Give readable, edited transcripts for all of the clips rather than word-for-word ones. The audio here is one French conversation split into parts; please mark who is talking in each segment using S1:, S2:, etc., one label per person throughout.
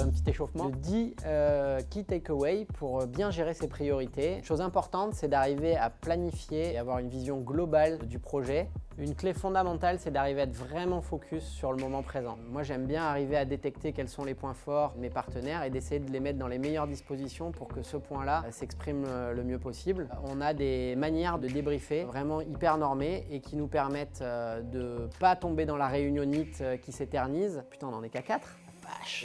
S1: un petit échauffement. Le 10 key takeaway pour bien gérer ses priorités. Une chose importante, c'est d'arriver à planifier et avoir une vision globale du projet. Une clé fondamentale, c'est d'arriver à être vraiment focus sur le moment présent. Moi, j'aime bien arriver à détecter quels sont les points forts de mes partenaires et d'essayer de les mettre dans les meilleures dispositions pour que ce point-là s'exprime le mieux possible. On a des manières de débriefer vraiment hyper normées et qui nous permettent de ne pas tomber dans la réunionnite qui s'éternise. Putain, on en est qu'à 4.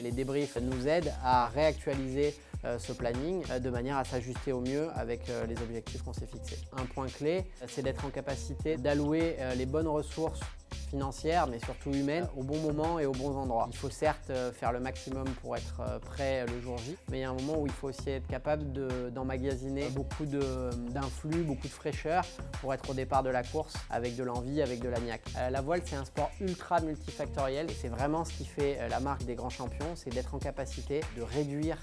S1: Les débriefs nous aident à réactualiser ce planning de manière à s'ajuster au mieux avec les objectifs qu'on s'est fixés. Un point clé, c'est d'être en capacité d'allouer les bonnes ressources financières, mais surtout humaines, au bon moment et aux bons endroits. Il faut certes faire le maximum pour être prêt le jour J, mais il y a un moment où il faut aussi être capable d'emmagasiner beaucoup d'influx, beaucoup de fraîcheur pour être au départ de la course avec de l'envie, avec de la niaque. La voile, c'est un sport ultra multifactoriel et c'est vraiment ce qui fait la marque des grands champions, c'est d'être en capacité de réduire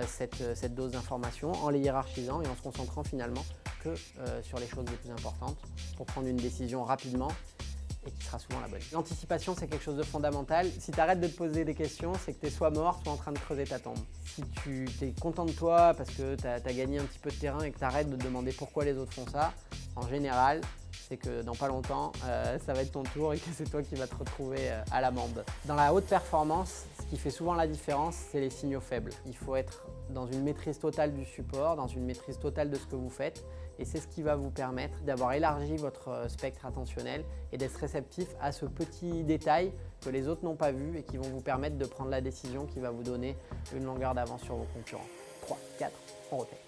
S1: cette dose d'information en les hiérarchisant et en se concentrant finalement que sur les choses les plus importantes pour prendre une décision rapidement et qui sera souvent la bonne. L'anticipation, c'est quelque chose de fondamental. Si tu arrêtes de te poser des questions, c'est que tu es soit mort, soit en train de creuser ta tombe. Si tu es content de toi parce que tu as gagné un petit peu de terrain et que tu arrêtes de te demander pourquoi les autres font ça, en général, c'est que dans pas longtemps, ça va être ton tour et que c'est toi qui vas te retrouver à l'amende. Dans la haute performance, ce qui fait souvent la différence, c'est les signaux faibles. Il faut être dans une maîtrise totale du support, dans une maîtrise totale de ce que vous faites et c'est ce qui va vous permettre d'avoir élargi votre spectre attentionnel et d'être réceptif à ce petit détail que les autres n'ont pas vu et qui vont vous permettre de prendre la décision qui va vous donner une longueur d'avance sur vos concurrents. 3, 4, on refait.